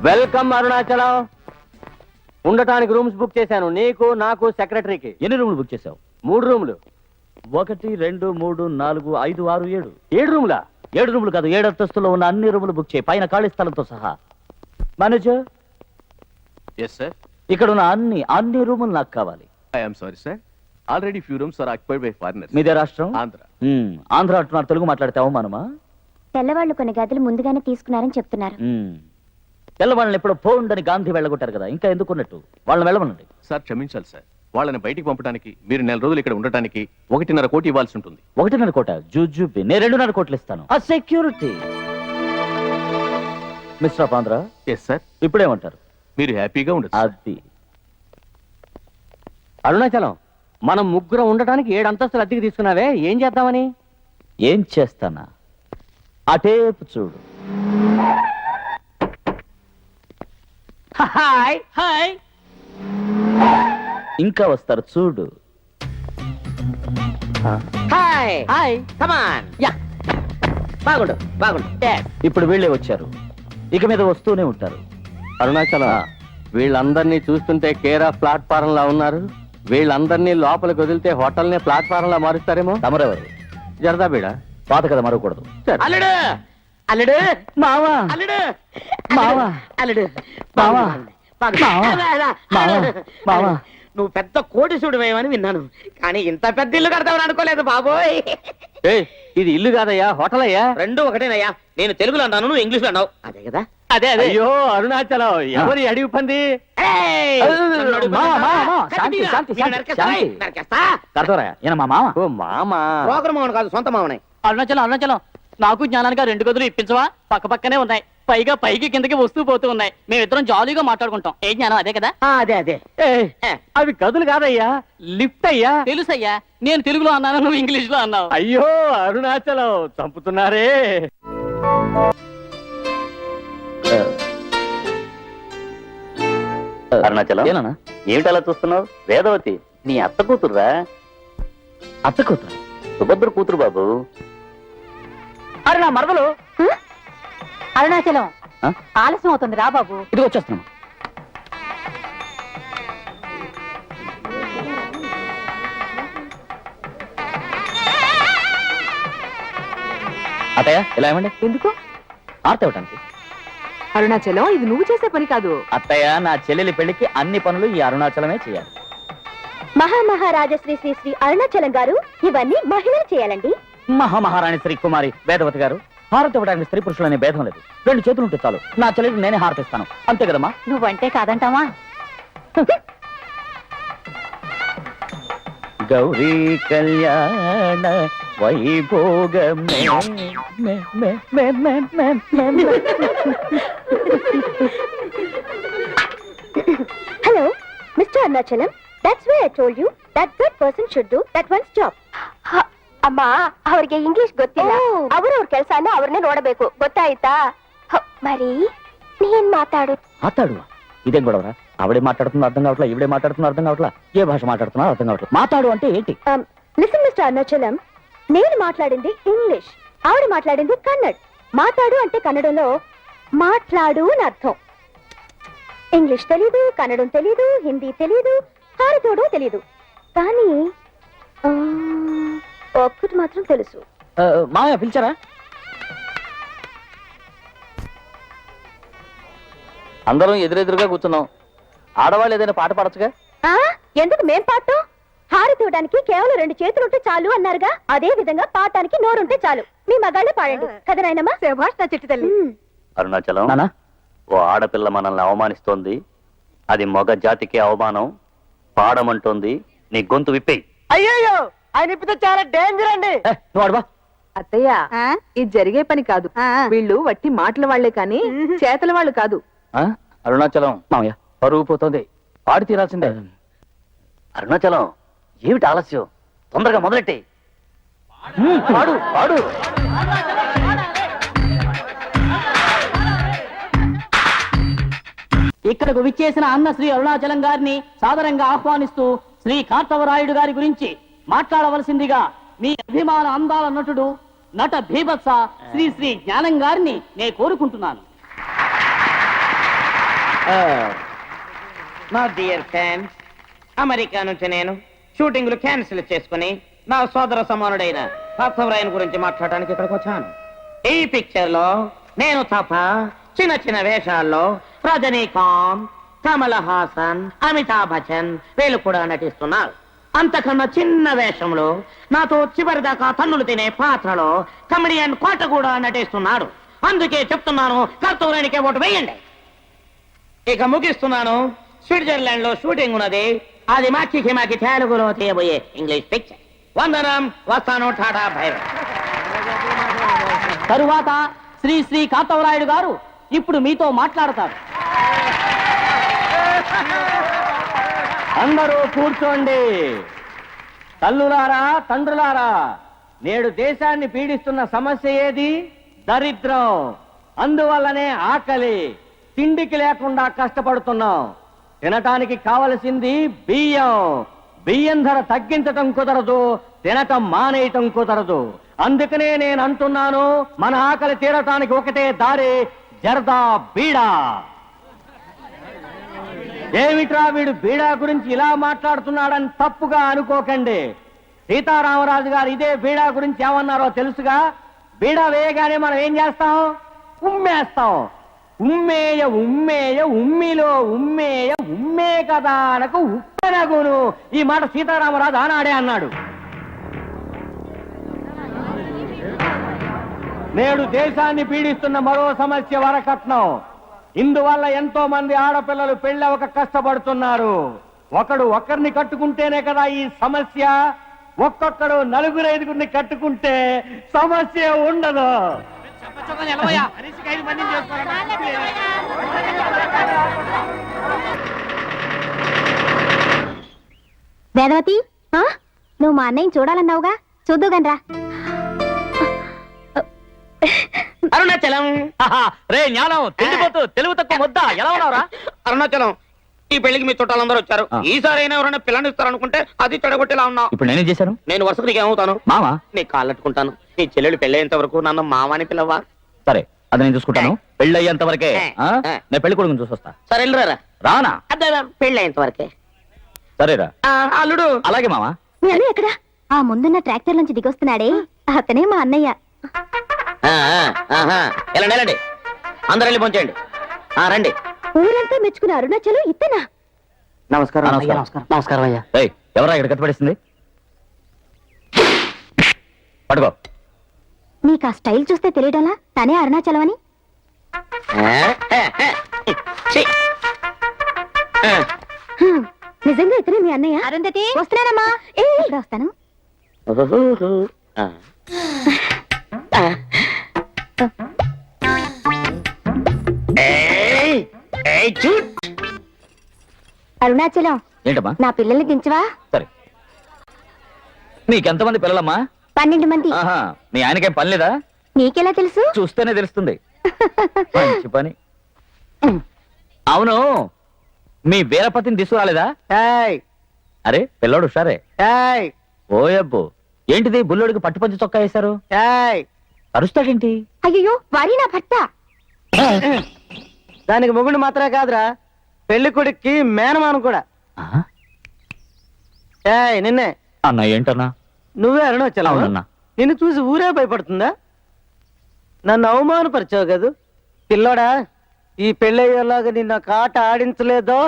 Welcome Arunachalam. ఉండటానికి rooms book చేశాను, నీకు నాకు సెక్రటరీకి. ఎన్ని రూములు బుక్ చేసావు? 3 రూములు. 1 2 3 4 5 6 7. 7 రూములా? 7 రూములు కాదు, 7 అంతస్తులో ఉన్న అన్ని రూములు బుక్ చేయి, పైన ఖాళీ స్థలంతో సహా. Manager, Yes, sir. ఇక్కడ ఉన్న అన్ని రూములు నాకు కావాలి. I am sorry, sir. Already few rooms are occupied by foreigners. మీదే రాష్ట్రం? Andhra. ఆంధ్ర అంటున్నారు, తెలుగు మాట్లాడితే అవమానమా? తెల్లవాళ్ళు కొన్ని గదులు ముందుగానే తీసుకున్నారని చెప్తున్నారు. తెల్లవాళ్ళని ఎప్పుడో పోండని గాంధీ వెళ్ళగొట్టారు కదా, ఇంకా ఎందుకున్నట్టు వాళ్ళని వెళ్ళమనండి. సార్ క్షమించాలి సార్, వాళ్ళని బయటికి పంపడానికి మీరు 4 రోజులు ఇక్కడ ఉండటానికి 1.5 కోటి ఇవ్వాల్సి ఉంటుంది. 1.5 కోట జూజూబి, నేను 2.5 కోట్లు ఇస్తాను. ఆ security. Mister of Andhra. Yes sir. ఇప్పుడేమంటారు? మీరు హ్యాపీగా ఉండదు. అది అరుణాచలం, మనం ముగ్గురం ఉండటానికి 7 అంతస్తులు అద్దెకి తీసుకున్నావే, ఏం చేద్దామని? ఏం చేస్తానా, అటేపు చూడు. Hi hi. ఇంకా వస్తారు చూడు. Hi hi. కమాన్. యా, బాగుండు బాగుండు. ఇప్పుడు వీళ్ళే వచ్చారు, ఇక మీద వస్తూనే ఉంటారు. అరుణాచలం, వీళ్ళందరినీ చూస్తుంటే కేర్ ఆఫ్ ప్లాట్ఫారం లా ఉన్నారు. వీళ్ళందరినీ లోపలికి వదిలితే హోటల్ని ప్లాట్ఫారం లా మారుస్తారేమో. తమరెవరు? జరదా బీడ. పాత కదా మరవకూడదు. అల్లుడు అల్లుడు మావా, అల్లుడు మావా, అల్లుడు మావా, మావా, మావా, మావా. నువ్వు పెద్ద కోటీసుడు వేయమని విన్నాను, కానీ ఇంత పెద్ద ఇల్లు కడతావని అనుకోలేదు బాబోయ్. ఇది ఇల్లు కాదయ్యా, హోటల్ అయ్యా. 2 ఒకటేనయ్యా. నేను తెలుగులో అన్నాను, నువ్వు ఇంగ్లీష్ లో అన్నావు. అదే కదా. అదే అదే. అయ్యో అరుణాచలం, ఎవరి అడిగి పంది? మా మామ. ఓ మామ. రోగర్ మామను కాదు, సొంత మామనే. అరుణాచలం అరుణాచలం, నాకు జ్ఞానానికి 2 గదులు ఇప్పించవా? పక్క పక్కనే ఉన్నాయి, పైగా పైకి కిందకి వస్తూ పోతూ ఉన్నాయి. మేమిద్దరం జాలీగా మాట్లాడుకుంటాం. ఏ జ్ఞానం అదే కదా? అదే అదే. అవి గదులు కాదయ్యా, లిఫ్ట్ అయ్యా. తెలుసయ్యా, నేను తెలుగులో అన్నాను, నువ్వు ఇంగ్లీష్ లో అన్నావు. అయ్యో అరుణాచలం, చంపుతున్నారే. అరుణాచలం, ఏమిటి అలా చూస్తున్నావు? వేదవతి నీ అత్త కూతురురా. అత్త కూతురు? సుభద్ర కూతురు బాబు. అరే నా మరదలు. అరుణాచలం, ఆలస్యం అవుతుంది, రా బాబు. ఇది వచ్చేస్తున్నాం. అత్తయ్య, ఇలా ఏమండి? ఎందుకు? ఆర్తి ఇవ్వటానికి. అరుణాచలం, ఇది నువ్వు చేసే పని కాదు. అత్తయ్య, నా చెల్లెలి పెళ్లికి అన్ని పనులు ఈ అరుణాచలమే చేయాలి. మహామహారాజ శ్రీ శ్రీ శ్రీ అరుణాచలం గారు, ఇవన్నీ మహిళలు చేయాలండి. మహామహారాణి శ్రీ కుమారి వేదవతి గారు, హారతి ఇవ్వడానికి స్త్రీ పురుషులనే భేదం లేదు. 2 చేతులు ఉంటే చాలు, నా చెల్లెలికి నేనే హారతిస్తాను. అంతే కదమ్మా? నువ్వంటే కాదంటావా? గౌరీ కళ్యాణ వైభోగమే. Hello mister Arunachalam, that's why I told you that good person should do that one's job. ಅಮ್ಮ, ಅವ್ರಿಗೆ ಇಂಗ್ಲಿಷ್ ಗೊತ್ತಿಲ್ಲ. ಅವ್ರವ್ರ ಕೆಲಸನ ಅವ್ರನ್ನೇ ನೋಡಬೇಕು, ಗೊತ್ತಾಯ್ತಾ? మరి నేను మాట్లాడు. ఇదేం గొడవరా? ఆవిడే మాట్లాడుతున్నా అర్థం కావట్లా, ఈవిడే మాట్లాడుతున్నా అర్థం కావట్లా, ఏ భాష మాట్లాడుతున్నా అర్థం కావట్లా. మాట్లాడు అంటే ఏంటి? లిసన్ మిస్టర్ అరుణాచలం, నేను మాట్లాడింది ఇంగ్లీష్, ఆవిడ మాట్లాడింది కన్నడ్. మాట్లాడు అంటే కన్నడంలో మాట్లాడు అని అర్థం. ఇంగ్లీష్ తెలీదు, కన్నడం తెలీదు, హిందీ తెలీదు, హారతోడు తెలీదు, కానీ ఒక్కటి మాత్రం తెలుసు. మామయ్య పిలిచారా? అందరం ఎదురెదురుగా కూర్చున్నాం. ఆడవాళ్ళు ఏదైనా పాట పాడచ్చుగా? ఎందుకు మేం పాడటం? హారతి ఇవ్వడానికి కేవలం 2 చేతులు ఉంటే చాలు అన్నారుగా, అదే విధంగా పాడటానికి నోరుంటే చాలు. మీ మగాళ్ళే పాడండి కదా నాయనమ్మా. శభాష్ నా చిట్టి తల్లి. అరుణాచలం, ఓ ఆడపిల్ల మనల్ని అవమానిస్తోంది, అది మగ జాతికి అవమానం. పాడమంటోంది, నీ గొంతు విప్పేయి. అయ్యో, ఆయన ఇప్పితే చాలా డేంజర్ అండి. నువ్వు అడవా. అత్తయ్య, ఇది జరిగే పని కాదు. వీళ్ళు వట్టి మాటల వాళ్లే కానీ చేతల వాళ్ళు కాదు. అరుణాచలం, మామయ్య పరువు పోతుంది, పాడి తీరాల్సిందే. అరుణాచలం, ఏమిటి ఆలస్యం? తొందరగా మొదలెట్టే. పాడు పాడు. ఇక్కడకు విచ్చేసిన అన్న శ్రీ అరుణాచలం గారిని సాదరంగా ఆహ్వానిస్తూ శ్రీ కార్తవరాయుడు గారి గురించి మాట్లాడవలసిందిగా మీ అభిమాన అందాల నటుడు నట భీభత్స శ్రీ శ్రీ జ్ఞానం గారిని నేను కోరుకుంటున్నాను. నా డియర్ ఫ్యాన్స్, అమెరికా నుంచి నేను షూటింగ్లు క్యాన్సిల్ చేసుకుని నా సోదర సమానుడైన పార్థవరాయన్ గురించి మాట్లాడడానికి ఇక్కడికి వచ్చాను. ఈ పిక్చర్ లో నేను తప్ప చిన్న చిన్న వేషాల్లో రజనీకాంత్, కమల్ హాసన్, అమితాబ్ బచ్చన్ వీళ్ళు కూడా నటిస్తున్నారు. అంతకన్నా చిన్న వేషంలో నాతో చివరిదాకా తన్నులు తినే పాత్రలో కమెడియన్ కోట కూడా నటిస్తున్నాడు. అందుకే చెప్తున్నాను, పార్థవరాయన్కే ఓటు వేయండి. ఇక ముగిస్తున్నాను. స్విట్జర్లాండ్ లో షూటింగ్ ఉన్నది. అది మాకి తెలుగులో తీయబోయే ఇంగ్లీష్ పిక్చర్. వందనం, వస్తాను, టాటా, బై బై. తరువాత శ్రీ శ్రీ కార్తవరాయుడు గారు ఇప్పుడు మీతో మాట్లాడతారు. అందరూ కూర్చోండి. తల్లులారా, తండ్రులారా, నేడు దేశాన్ని పీడిస్తున్న సమస్య ఏది? దరిద్రం. అందువల్లనే ఆకలి. తిండికి లేకుండా కష్టపడుతున్నాం. తినటానికి కావలసింది బియ్యం. బియ్యం ధర తగ్గించటం కుదరదు, తినటం మానేయటం కుదరదు. అందుకనే నేను అంటున్నాను, మన ఆకలి తీరటానికి ఒకటే దారి, జర్దా బీడా. ఏమిట్రా వీడు బీడా గురించి ఇలా మాట్లాడుతున్నాడని తప్పుగా అనుకోకండి. సీతారామరాజు గారు ఇదే బీడా గురించి ఏమన్నారో తెలుసుగా? బీడా వేయగానే మనం ఏం చేస్తాం? ఉమ్మేస్తాం. ఉమ్మేయ ఉమ్మేయ ఉమ్మిలో ఉమ్మేయ ఉమ్మే కదా అనకు ఉప్పెనగును. ఈ మాట సీతారామరాజు ఆనాడే అన్నాడు. నేడు దేశాన్ని పీడిస్తున్న మరో సమస్య వరకట్నం. ఇందువల్ల ఎంతో మంది ఆడపిల్లలు పెళ్ళవక కష్టపడుతున్నారు. ఒకరిని కట్టుకుంటేనే కదా ఈ సమస్య. ఒక్కొక్కడు 4-5 కట్టుకుంటే సమస్య ఉండదు. వేదవతి, నువ్వు మా అన్నయ్యని చూడాలన్నావుగా, చూద్దుగానరా. అరుణాచలం. రే జ్ఞానం, తిండిపోతూ తెలుగు తక్కువ ముద్దా, ఎలా ఉన్నావురా? అరుణాచలం, ఈ పెళ్లికి మీ చుట్టాలందరూ వచ్చారు. ఈసారి అయినా ఎవరైనా పిల్లని ఇస్తారనుకుంటే అది చెడగొట్టేలా ఉన్నావు. ఇప్పుడు నేనేం చేశాను? నేను వరుసకు నీకేమవుతాను? మామా. నీ కాళ్ళట్టుకుంటాను. నీ చెల్లెలు పెళ్ళేంత వరకు నన్ను మావాని పిల్లవా? సరే, అది నేను చూసుకుంటాను. పెళ్ళి అయ్యేంత వరకే నేను పెళ్లి కొడుకుని చూసొస్తా. సరే వెళ్ళరా. రానా? అదే పెళ్ళేంత వరకే. సరేరా. అల్లుడు. అలాగే మామా. మీ అన్నయ్య ఎక్కడా? ఆ ముందున్న ట్రాక్టర్ నుంచి దిగొస్తున్నాడే, అతనే మా అన్నయ్య. వెళ్ళండి, అందరూ వెళ్ళి పోంచేయండి. రండి. ఊరంతా మెచ్చుకున్న అరుణాచలం ఇత్తనా? నమస్కారం. నమస్కారం అయ్యా. ఎవరా ఇక్కడ కట్టుబడిస్తుంది? పట్టుకో. నీకు ఆ స్టైల్ చూస్తే తెలియడంలా తనే అరుణాచలం అని? నిజంగా ఇతనే మీ అన్నయ్య? అరుంధతి వస్తున్నానమ్మా. ఇప్పుడు వస్తాను. అరుణాచలం, ఏంటమ్మా? నా పిల్లల్ని దించవా? సరే. నీకెంతమంది పిల్లలమ్మా? 12 మంది. ఆహా, మీ ఆయనకేం పని లేదా? నీకెలా తెలుసు? చూస్తేనే తెలుస్తుంది. మంచి పని. అవును, మీ వీరపతిని తీసుకురాలేదా? అరే పిల్లోడు సరే. ఓయబ్బో, ఏంటిది బుల్లోడికి పట్టుపంచి చొక్కా వేశారు? అరుస్తాడేంటి? అయ్యో, వారి నా భర్త. దానికి మొగుడు మాత్రమే కాదురా, పెళ్లి కొడుక్కి మేనమాను కూడా. నిన్నే. అన్న ఏంటన్నా? నువ్వే అరుణాచలం. అవునన్నా. నిన్ను చూసి ఊరే భయపడుతుందా? నన్ను అవమానపరిచావు కదూ పిల్లోడా. ఈ పెళ్ళయ్యేలాగా నిన్న కాట ఆడించలేదో,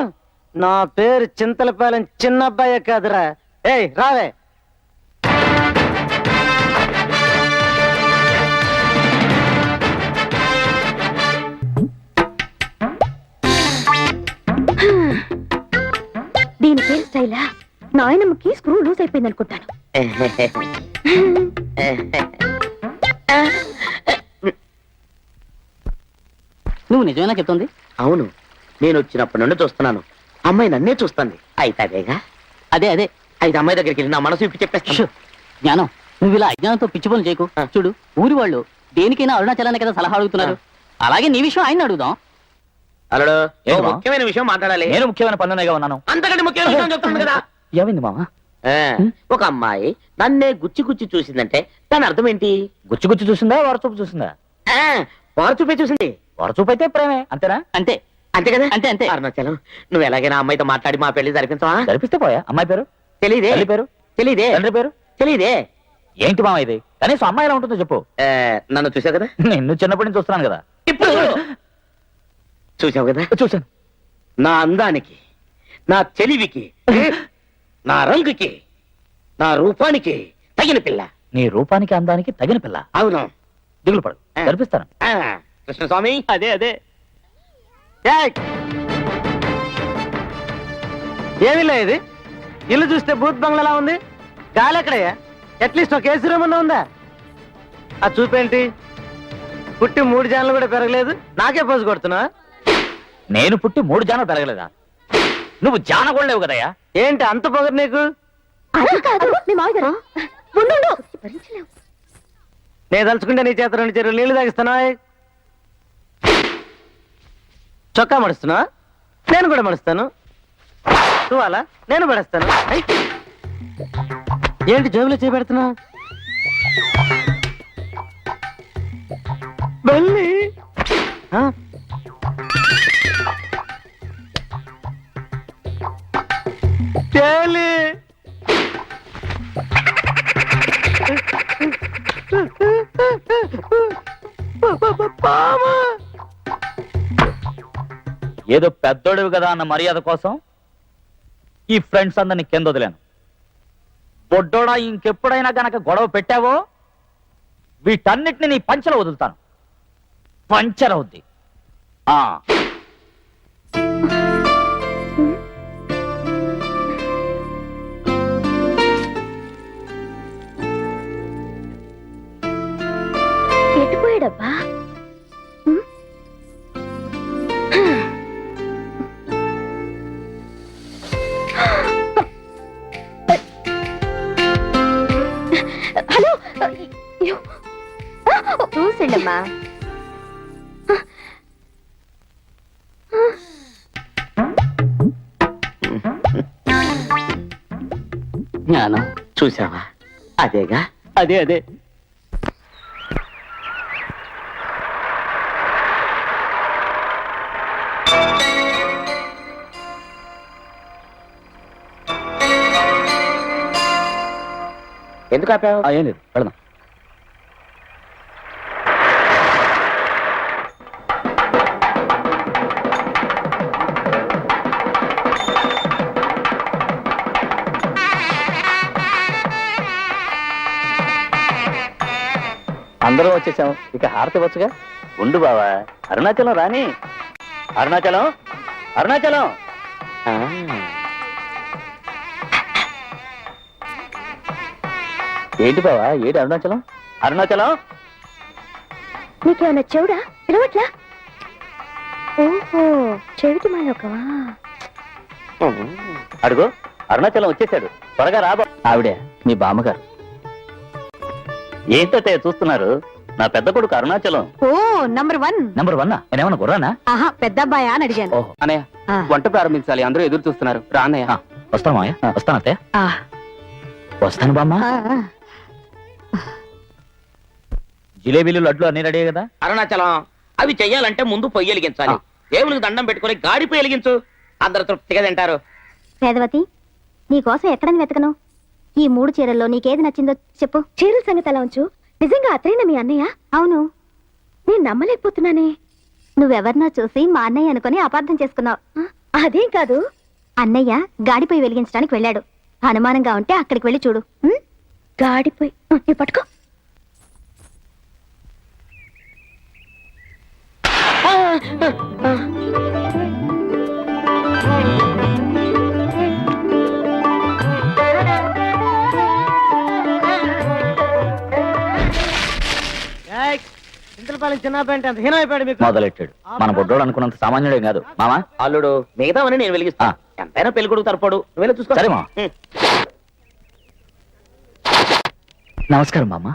నా పేరు చింతలపాలెం చిన్నబ్బాయే కాదురా. రావే. దీని పేరు స్టైలా? నాయనమ్మకి స్క్రూ లూజ్ అయిపోయింది అనుకుంటాను. నువ్వు నిజమేనా చెప్తుంది? అవును, నేను వచ్చినప్పటి నుండి చూస్తున్నాను. అమ్మాయి నన్నే చూస్తుంది. అయితే అదేగా. అదే అయితే అమ్మాయి దగ్గరికి వెళ్ళి నా మనసు ఇప్పి చెప్పేస్తాను. జ్ఞానం, నువ్వు ఇలా అజ్ఞానంతో పిచ్చి పనులు చేయకు. చూడు, ఊరి వాళ్ళు దేనికైనా అరుణాచలాన్ని కదా సలహా అడుగుతున్నారు. అలాగే నీ విషయం ఆయన అడుగుదాం. అల్లుడు, ఏంటి మామ? ముఖ్యమైన విషయం మాట్లాడాలి. నేను ముఖ్యమైన పనులుగా ఉన్నాను. అంతకంటే ముఖ్యమైన విషయం చెప్తాను కదా. ఏమైంది మామ? ఒక అమ్మాయి నన్నే గుచ్చి గుచ్చి చూసిందంటే దాని అర్థం ఏంటి? గుచ్చి గుచ్చి చూసిందా వరచూపు చూసిందా? వారు చూపే చూసింది. వరచూపు అయితే ప్రేమే అంతేనా? అంతే అంతే కదా? అంతే అంతే అరుణాచలం, నువ్వు ఎలాగైనా అమ్మాయితో మాట్లాడి మా పెళ్లి జరిపించవా? జరిపిస్తే పోయా. అమ్మాయి పేరు? తెలీదే. తల్లి పేరు? తెలీదే. తండ్రి పేరు? తెలీదే. ఏంటి మామ ఇది? కనీసం అమ్మాయి ఎలా ఉంటుందో చెప్పు. నన్ను చూసావు కదా? నిన్ను చిన్నప్పటి నుంచి చూస్తున్నాను కదా. ఇప్పుడు చూసావు కదా? చూశాను. నా అందానికి, నా తెలివికి, నా రంగుకి, నా రూపానికి తగిన పిల్ల. నీ రూపానికి అందానికి తగిన పిల్ల. అవును. దిగులు పడు, జరిపిస్తాను. కృష్ణస్వామి, అదే అదే ఏమిలే ఇది? ఇల్లు చూస్తే బూత్ బంగ్లాలా ఉంది. గాలి ఎక్కడయ్యా? అట్లీస్ట్ ఒక ఏసీ రూమ్ ఉందా? ఆ చూపేంటి? పుట్టి 3 జాన్లు కూడా పెరగలేదు, నాకే పోజు కొడుతున్నా. నేను పుట్టి 3 జాన పెరగలేదా? నువ్వు జాన కూడా లేవు కదయ్యా. ఏంటి అంత పొగరు నీకు? అది కాదు మీ మామగారు. ఉండు, భరించలేవు. నేను తలుచుకుంటే నీ చేత 2 చెరువులు నీళ్లు తాగిస్తున్నా. చొక్కా మడుస్తున్నా, నేను కూడా మడుస్తాను. తువాలా నేను పడేస్తాను. ఏంటి జోబులో చేపెడుతున్నా? బల్లి తేలి పామా. ఏదో పెద్దోడివి కదా అన్న మర్యాద కోసం ఈ ఫ్రెండ్స్ అందరిని కింద వదిలాను. బొడ్డోడా, ఇంకెప్పుడైనా గనక గొడవ పెట్టావో వీటన్నిటిని నీ పంచలో వదులుతాను. పంచర్ అవుద్ది. ఎట్టుపోయాడబ్బా? హలో, చూసండమ్మా. జ్ఞానం చూసావా? అదేగా. అదే అదే ఎందుకు ఆపావు? ఏం లేదు, వెళదాం. అందరూ వచ్చేసాం, ఇక హారతి వచ్చుగా. ఉండు బావా, అరుణాచలం రాని. అరుణాచలం, అరుణాచలం. ఏంటి బావా, ఏడు అరుణాచలం? అరుణాచలం, నీకేమన్నా చెవుడా? పిలవట్లా? ఓహో, చెవిటి మాలోకవా? అడుగు, అరుణాచలం వచ్చేసాడు. త్వరగా రాబో. ఆవిడే మీ బామ్మగారు. ఏంటో చూస్తున్నారు? నా పెద్ద కొడుకు అరుణాచలం. ఓ నంబర్ 1. నెంబర్ 1. నేనేమన్నా గుర్రానా? ఆహా, పెద్ద అబ్బాయా అని అడిగాను. ఓహో, అన్నయ్య వంట ప్రారంభించాలి, అందరూ ఎదురు చూస్తున్నారు. రా అన్నయ్య. వస్తాను మాయ, వస్తాను అత్తయ్య. వస్తాను బామ్మ. జిలేబీలు, లడ్లు అన్ని రెడీ కదా? అరుణాచలం, అవి చెయ్యాలంటే ముందు పొయ్యి వెలిగించాలి. దేవునికి దండం పెట్టుకుని గాడి పొయ్యి వెలిగించు. అందరు తృప్తిగా తింటారు. వేదవతి, నీకోసం ఎక్కడని వెతకను? ఈ 3 చీరల్లో నీకేది నచ్చిందో చెప్పు. చీరల సంగతి అలా ఉంచు. నిజంగా అతనేనా మీ అన్నయ్య? అవును. నేను నమ్మలేకపోతున్నానే. నువ్వెవరినో చూసి మా అన్నయ్య అనుకుని అపార్థం చేసుకున్నావు. అదేం కాదు, అన్నయ్య గాడిపై వెలిగించడానికి వెళ్ళాడు. అనుమానంగా ఉంటే అక్కడికి వెళ్ళి చూడు. గాడిపై పట్టుకో. చిన్న పెంట అంత హీనం అయిపోయాడు మీకు. మొదలెట్టాడు. మన బొడ్డోడు అనుకున్నంత సామాన్యుడేం కాదు మామా. అల్లుడు, మిగతావని నేను వెలిగిస్తా. ఎంతైనా పెళ్లి కొడుకు తరపడు. నువ్వెళ్ళి చూసుకో. సరే మామ. నమస్కారం మామ.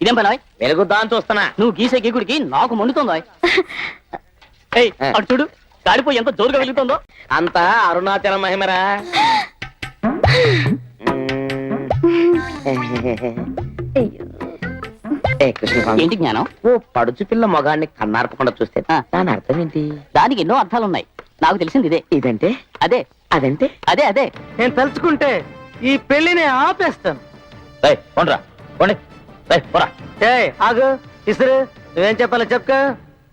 ఇదేం పని వెలుగుద్దా అని చూస్తున్నా. నువ్వు గీసే గీకుడికి నాకు మండుతుందో ఏయ్ అటు చూడు కాలిపోయి ఎంత జోరుగా వెలుగుతుందో. అంతా అరుణాచలం మహిమరా. ఏ కృష్ణ, ఏంటి జ్ఞానం? ఓ పడుచు పిల్ల మొగాన్ని కన్నార్పకుండా చూస్తే దాని అర్థం ఏంటి? దానికి ఎన్నో అర్థాలున్నాయి. నాకు తెలిసింది ఇదే. ఇదంటే అదే అదంటే అదే అదే నేను తలుచుకుంటే ఈ పెళ్లిని ఆపేస్తాను. పోండ్రా పోండి. పోరా. ఆగు ఇసురు, నువ్వేం చెప్పాలో చెప్పుకో.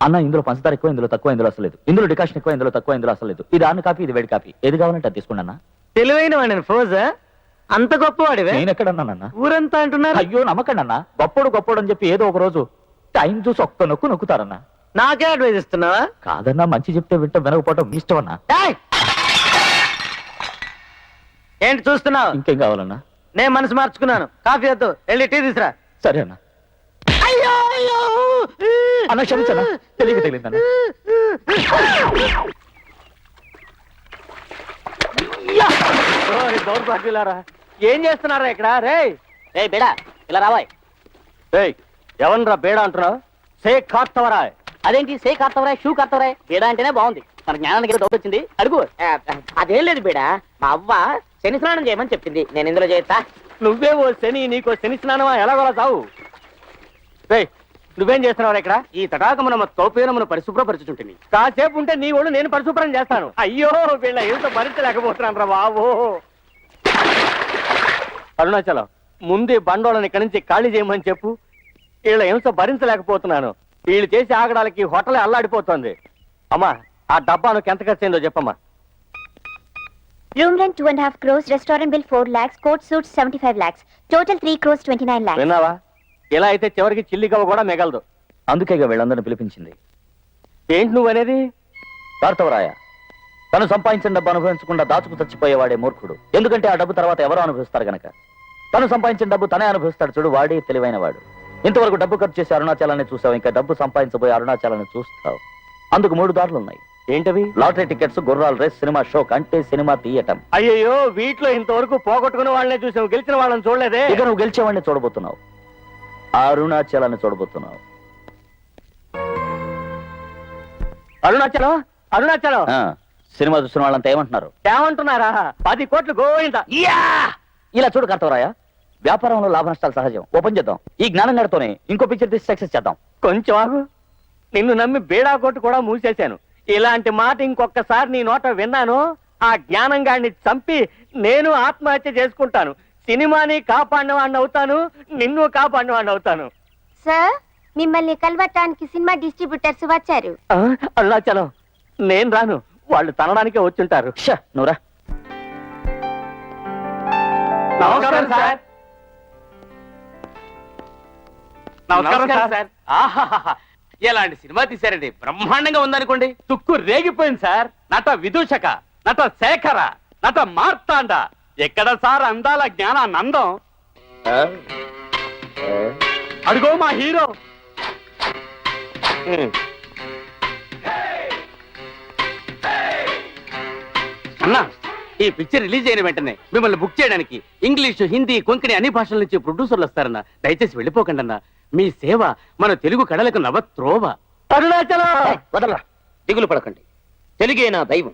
అన్న ఇందులో పంచదార ఎక్కువ, ఇందులో తక్కువ, ఇందులో అసలు లేదు. ఇందులో డికాషన్ ఎక్కువ, ఇందులో తక్కువ, ఇందులో అసలు లేదు. ఇది ఆన్ కాపీ, ఇది వేడి కాపీ. ఏది కావాలంటే అది తీసుకోండి అన్న. తెలివైన వాడిని ఫోజా, అంత గొప్పవాడివే. నేను ఎక్కడన్నానన్న? ఊరంతా అంటున్నారు. అయ్యో నమ్మకండి అన్న. గొప్పడు గొప్పడు అని చెప్పి ఏదో ఒక రోజు టైం చూసి ఒక్క నొక్కు నొక్కుతారన్న. నాకే అడ్వైజ్ ఇస్తున్నావా? కాదన్నా, మంచి చెప్తే వింటాం, వినకపోవటం మీ ఇష్టం అన్నా. ఏంటి చూస్తున్నావు? ఇంకేం కావాలన్నా? నేను మనసు మార్చుకున్నాను. కాఫీ వద్దు, వెళ్ళి టీ తీసురా. సరే అన్న. అన్న క్షమించనా, తెలియక తగిలిందన్న. దౌర్భాగ్యులారా, ఏం చేస్తున్నారా ఇక్కడ? రే రే బేడా ఇలా రావాయ్. ఎవనరా బేడా అంటున్నావు? షేక్ కార్తవరాయ్. అదేంటి సే కార్తవరాయ్ షూ కార్తవరాయ్? బేడా అంటేనే బాగుంది. మన జ్ఞానానికి ఏదో డౌట్ వచ్చింది, అడుగు. అదేం లేదు బేడా, మా అవ్వ శని స్నానం చేయమని చెప్పింది, నేను ఇందులో చేస్తా. నువ్వే ఓ శని, నీకో శని స్నానమా? ఎలాగోలా చావు. నువ్వేం చేస్తున్నావు ఇక్కడ? ఈ తటాకమున తోపేనమును పరిశుభ్రపరచుంటుంది. కాసేపు ఉంటే నీ ఒళ్ళు నేను పరిశుభ్రం చేస్తాను. అయ్యో వీళ్ళ ఎంత భరించలేకపోతున్నాను రా బాబు. అరుణాచలం, ముందే బండోళ్ళని ఇక్కడి నుంచి ఖాళీ చేయమని చెప్పు. వీళ్ళ హింస భరించలేకపోతున్నాను. వీళ్ళు చేసి ఆగడానికి హోటలే అల్లాడిపోతుంది. అమ్మా, ఆ డబ్బాను ఎంత ఖర్చు అయిందో చెప్పమ్మా. Room rent 2.5 crores, restaurant bill 4 lakhs, court suits 75 lakhs, total 3 crores 29 lakhs. విన్నావా? ఇలా అయితే చివరికి చిల్లిగవ్వ కూడా మిగలదు. అందుకే వీళ్ళందరినీ పిలిపించింది. ఏంటి నువ్వనేది? కార్తవరాయ తను సంపాదించిన డబ్బు అనుభవించకుండా దాచుకు చచ్చిపోయేవాడే మూర్ఖుడు. ఎందుకంటే ఆ డబ్బు తర్వాత ఎవరో అనుభవిస్తారు గనక. తను సంపాదించిన డబ్బు తనే అనుభవిస్తాడు చూడు, వాడే తెలివైన వాడు. ఇంతవరకు డబ్బు ఖర్చు చేసి అరుణాచలాన్ని చూసావు, ఇంకా డబ్బు సంపాదించబోయే అరుణాచలాన్ని చూస్తావు. అందుకు 3 దారులు ఉన్నాయి. ఏంటవి? లాటరీ టికెట్స్, గుర్రాల రేస్, సినిమా షో, అంటే సినిమా తీయటం. అయ్యయ్యో, వీటిలో ఇంతవరకు పోగొట్టుకున్న వాళ్ళనే చూసావు, గెలిచిన వాళ్ళని చూడలేదే. ఇక నువ్వు గెలిచేవాడిని చూడబోతున్నావు, అరుణాచలాన్ని చూడబోతున్నావు. అరుణాచలం, అరుణాచలం. సినిమా చూసిన వాళ్ళంతా ఏమంటున్నారు? ఏమంటున్నారా? 10 కోట్లు గోయిందా. ఇలా చూడు కార్తవరాయ, వ్యాపారంలో లాభ నష్టాలు సహజం. ఓపెన్ చేద్దాం. ఈ జ్ఞానం గడితోనే ఇంకో పిక్చర్ తీసి సక్సెస్ చేద్దాం. కొంచెం ఆగు. నిన్ను నమ్మి బేడా కొట్టు కూడా మూసేశాను. ఇలాంటి మాట ఇంకొకసారి నీ నోట విన్నాను, ఆ జ్ఞానంగాడిని చంపి నేను ఆత్మహత్య చేసుకుంటాను. సినిమాని కాపాడినవాడిని అవుతాను, నిన్ను కాపాడినవాడిని అవుతాను. సార్, మిమ్మల్ని కలవటానికి సినిమా డిస్ట్రిబ్యూటర్స్ వచ్చారు. అరుణాచలం, నేను రాను, వాళ్ళు తనడానికే వచ్చుంటారు. నువ్వురా. నమస్కారం సార్. నమస్కారం సార్. ఆహాహా, ఎలాంటి సినిమా తీశారండి, బ్రహ్మాండంగా ఉందనుకోండి. తుక్కు రేగిపోయింది సార్. నట విదూషక, నట శేఖర, నట మార్తాండ. ఎక్కడ సార్ అందాల జ్ఞానానందం? అడుగో మా హీరో. అన్నా, ఈ పిక్చర్ రిలీజ్ అయిన వెంటనే మిమ్మల్ని బుక్ చేయడానికి ఇంగ్లీష్, హిందీ, కొంకణి అన్ని భాషల నుంచి ప్రొడ్యూసర్లు వస్తారన్నా. దయచేసి వెళ్ళిపోకండి అన్నా. మీ సేవ మన తెలుగు కళలకు నవత్రోవ. అరుణాచలం, వదలరా, దిగులు పడకండి. తెలుగే నా దైవం,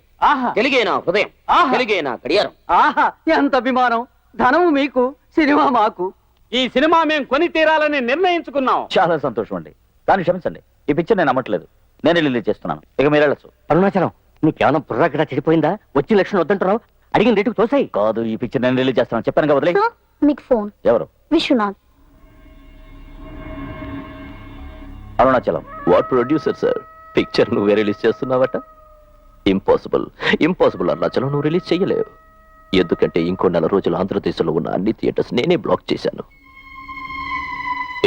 తెలుగే నా హృదయం, తెలుగే నా గడియారం. ఆహా, ఎంత అభిమానం. ధనము మీకు, సినిమా మాకు. ఈ సినిమా మేము కొని తీరాలని నిర్ణయించుకున్నాం. చాలా సంతోషం అండి, కానీ క్షమించండి, ఈ పిక్చర్ నేను నమ్మట్లేదు. నేనే రిలీజ్ చేస్తున్నాను, ఇక మీరు వెళ్ళచ్చు. అరుణాచలం, నీకేమైనా బుర్ర గడా చెడిపోయిందా? వచ్చిన లక్షణం వద్దంటున్నావు, అడిగిన రేటుకు తోసాయి. కాదు, ఈ పిక్చర్ నేను రిలీజ్ చేస్తున్నాను, చెప్పాను వదిలే. మీకు ఫోన్. ఎవరు? Viswanath. Arunachalam. What producer sir, picture నువ్వే రిలీజ్ చేస్తున్నావట? ఇంపాసిబుల్, ఇంపాసిబుల్ అరుణాచలం, నువ్వు రిలీజ్ చేయలేవు. ఎందుకంటే ఇంకో 4 రోజులు ఆంధ్రదేశంలో ఉన్న అన్ని థియేటర్స్ నేనే బ్లాక్ చేశాను.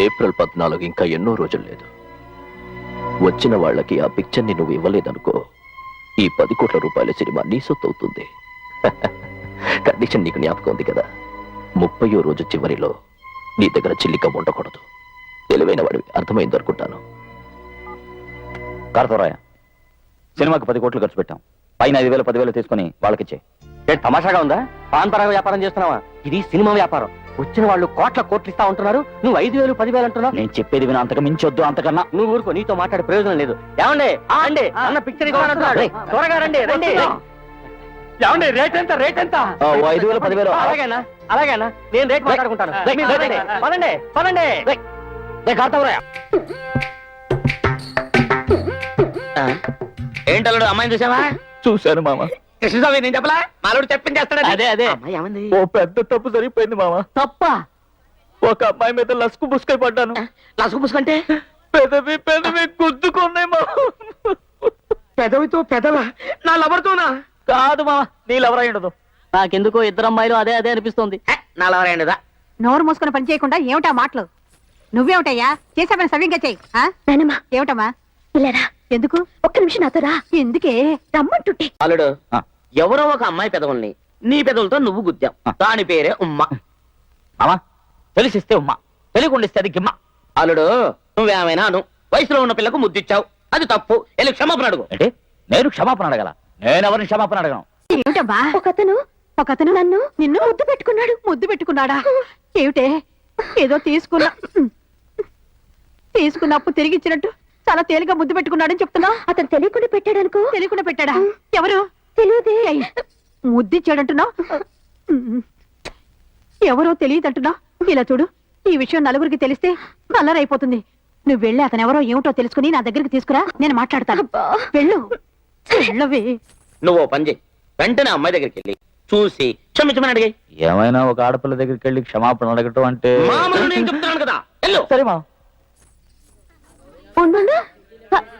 ఏప్రిల్ 14 ఇంకా ఎన్నో రోజులు లేదు. వచ్చిన వాళ్ళకి ఆ పిక్చర్ని నువ్వు ఇవ్వలేదనుకో, ఈ 10 కోట్ల రూపాయల సినిమా నీ సొత్తు అవుతుంది. కండిషన్ నీకు జ్ఞాపకం ఉంది కదా, 30వ రోజు చివరిలో నీ దగ్గర చిల్లిక ఉండకూడదు. తెలివైన వాడివి, అర్థమైంది అనుకుంటాను. కార్తవరాయ, సినిమాకి 10 కోట్లు ఖర్చు పెట్టాం, పైన 5,000 10,000 తీసుకుని వాళ్ళకిచ్చే. తమాషాగా ఉందా? పాన్ పరాగ వ్యాపారం చేస్తున్నావా? ఇది సినిమా వ్యాపారం. వచ్చిన వాళ్ళు కోట్ల కోట్లు ఇస్తా ఉంటున్నారు, నువ్వు 5,000 10,000 అంటున్నావు. నేను చెప్పేది విన, అంతకు మించొద్దు, అంతకన్నా. నువ్వు ఊరుకో, నీతో మాట్లాడే ప్రయోజనం లేదు. ఏమండి అండి అన్న పిక్చర్ ఇవ్వాలంటున్నాడు, త్వరగా రండి రండి. ఏమండి రేట్ ఎంత, రేట్ ఎంత? 5,000 10,000. అలాగేనా అలాగేనా, నేను రేట్ మాట్లాడుకుంటాను. మీరు పదండి, పదండి పదండి. ఏంటల్లుడు అమ్మాయిని చూసావా? చూశాను మామ. కృష్ణస్వామి నేను చెప్పలా, మాలోడు చెప్పించేస్తాడు. అదే, అదే. అమ్మాయి ఏమంది? ఓ పెద్ద తప్పు జరిగిపోయింది మామ. తప్ప ఒక అమ్మాయి మీద లసుకు బుసుకై పడ్డాను. లసుకు పుసుకంటే పెదవి పెదవి గుద్దుకున్నాయి మామ. పెదవితో పెదవా? నా లవర్తోనా? కాదు మామ, నీళ్ళెవరై ఉండదు. నాకెందుకో ఇద్దరు అమ్మాయిలు అదే అదే అనిపిస్తోంది. నా లవర్ అయిందిదా? నోరు మూసుకుని పని చేయకుండా ఏమిటా మాటలు? నువ్వేమిటయ్యా చేసే పని సవ్యంగా చెయ్యి. నానమ్మా ఏమిటమ్మా? ఇలా రా. ఎందుకు? ఒక్క నిమిషం నాతో రా. ఎందుకే? రమ్మంటుంటే. అల్లుడు ఆ. ఎవరో ఒక అమ్మాయి పెదవుల్ని నీ పెదవులతో నువ్వు గుద్దావు, ఆ. దాని పేరే ఉమ్మ. మామ, తెలిసిస్తే ఉమ్మ, తెలియకుండిస్తే అది గిమ్మ. అల్లుడు నువ్వేమైనా అను, వయసులో ఉన్న పిల్లకు ముద్దిచ్చావు, అది తప్పు. వెళ్ళి క్షమాపణ అడుగు. అంటే నేను క్షమాపణ అడగల? నేను ఎవరిని క్షమాపణ అడగను. ఏమిటమ్మా? ఒకతను నన్ను నిన్ను ముద్దు పెట్టుకున్నాడు. ముద్దు పెట్టుకున్నాడా? ఏమిటే? ఏదో తీసుకున్నప్పు తిరిగి ఇచ్చినట్టు చాలా తేలిగా ముద్దు పెట్టుకున్నాడని చెప్తున్నా. అతను తెలియకుండా పెట్టాడనుకో. తెలియకుండా పెట్టాడా? ఎవరు? తెలియదే. ముద్దిచ్చాడంటున్నా? ఎవరో తెలియదంటున్నా? ఇలా చూడు, ఈ విషయం నలుగురికి తెలిస్తే నల్లరైపోతుంది. నువ్వు వెళ్ళి అతనెవరో ఏమిటో తెలుసుకుని నా దగ్గరికి తీసుకురా, నేను మాట్లాడతాను. వెళ్ళు, వెళ్ళవే. నువ్వు ఓ పని చేయి, వెంటనే అమ్మాయి దగ్గరికి వెళ్ళి చూసి క్షమించమని అడిగి. ఏమైనా ఒక ఆడపిల్ల దగ్గరికి వెళ్ళి క్షమాపణ అడగటం అంటే? మామూలు నేను చెప్తున్నాను కదా, వెళ్ళు. సరే మామ. ఉండు.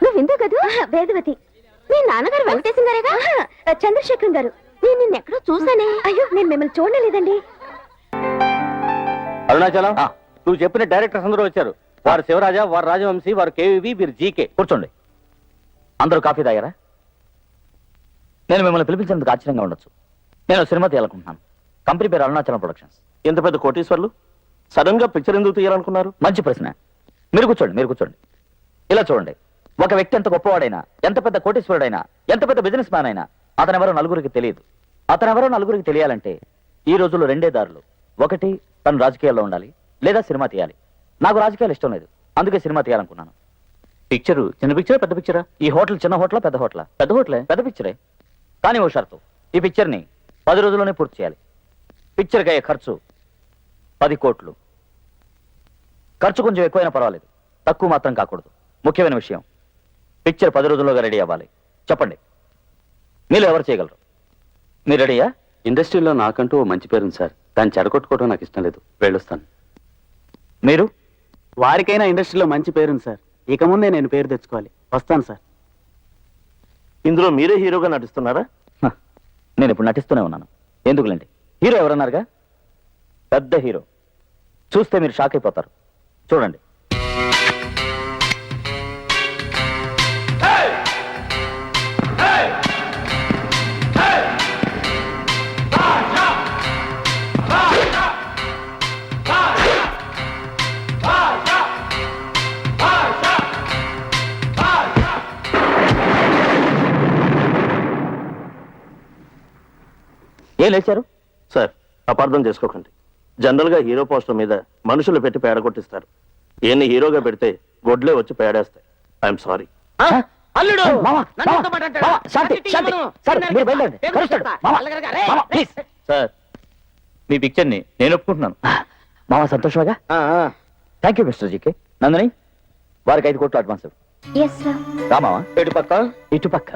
నువ్వు ఇందు కదూ? వేదవతి. మీ నాన్నగారు వెంకటేశం గారేగా? చంద్రశేఖరం గారు. నేను నిన్న ఎక్కడో చూసానే. అయ్యో, నేను మిమ్మల్ని చూడలేదండి. అరుణాచలం, ఆ. నువ్వు చెప్పిన డైరెక్టర్స్ అందరూ వచ్చారు. వారు శివరాజా, వారు రాజవంశీ, వారు కేవీవి, వీరు జీకే. కూర్చోండి. అందరూ కాఫీ తాగారా? నేను మిమ్మల్ని పిలిపించినందుకు ఆశ్చర్యంగా ఉండొచ్చు. నేను సినిమా తీయాలనుకుంటున్నాను. కంపెనీ పేరు అరుణాచలం ప్రొడక్షన్స్. ఇంత పెద్ద కోటీశ్వర్లు సడన్ గా పిక్చర్ ఎందుకు తీయాలనుకున్నారు? మంచి ప్రశ్న. మీరు కూర్చోండి. ఇలా చూడండి, ఒక వ్యక్తి ఎంత గొప్పవాడైనా, ఎంత పెద్ద కోటీశ్వరుడైనా, ఎంత పెద్ద బిజినెస్ మ్యాన్ అయినా అతనెవరో నలుగురికి తెలియదు. అతనెవరో నలుగురికి తెలియాలంటే ఈ రోజుల్లో రెండే దారులు. ఒకటి, తను రాజకీయాల్లో ఉండాలి, లేదా సినిమా తీయాలి. నాకు రాజకీయాలు ఇష్టం లేదు, అందుకే సినిమా తీయాలనుకున్నాను. పిక్చరు చిన్న పిక్చరా పెద్ద పిక్చరా? ఈ హోటల్ చిన్న హోటలా పెద్ద హోటలా? పెద్ద హోటలే, పెద్ద పిక్చరే. కానీ ఓ షరతు, ఈ పిక్చర్ని 10 రోజుల్లోనే పూర్తి చేయాలి. పిక్చర్కి అయ్యే ఖర్చు 10 కోట్లు. ఖర్చు కొంచెం ఎక్కువైనా పర్వాలేదు, తక్కువ మాత్రం కాకూడదు. ముఖ్యమైన విషయం, పిక్చర్ 10 రోజుల్లోగా రెడీ అవ్వాలి. చెప్పండి, మీరు ఎవరు చేయగలరు? మీరు రెడీయా? ఇండస్ట్రీలో నాకంటూ ఓ మంచి పేరుంది సార్, దాన్ని చెడగొట్టుకోవడం నాకు ఇష్టం లేదు, వెళ్ళొస్తాను. మీరు? వారికైనా ఇండస్ట్రీలో మంచి పేరుంది సార్, ఇక ముందే నేను పేరు తెచ్చుకోవాలి, వస్తాను సార్. ఇందులో మీరే హీరోగా నటిస్తున్నారా? హ, నేను ఇప్పుడు నటిస్తూనే ఉన్నాను. ఎందుకులేండి, హీరో ఎవరన్నారుగా, పెద్ద హీరో. చూస్తే మీరు షాక్ అయిపోతారు. చూడండి. ఏం లేచారు? సార్, అపార్థం చేసుకోకండి. జనరల్ గా హీరో పోస్టర్ మీద మనుషులు పెట్టి పేడ కొట్టిస్తారు. ఈయన్ని హీరోగా పెడితే గొడ్లే వచ్చి పేడేస్తాయి. I'm sorry. ఆ? అల్లుడు మామ, నన్ను మామ, ఎంతో మాట అంటాడు. మామ, శాంతి, శాంతి, శాంతి. ఇవ్వను. సార్, నేను మీరు బయలుదేరండి. నేను కలుస్తాడు. చూస్తా. మామ, అల్లగలగా. మామ, ప్లీజ్. సార్, మీ పిక్చర్ని నేను ఒప్పుకుంటున్నాను. మామ సంతోషమేగా? Thank you mister GK. Nandini, వారికి 5 కోట్లు అడ్వాన్స్. Yes sir. రామావా, ఎటు పక్క? ఇటు పక్క.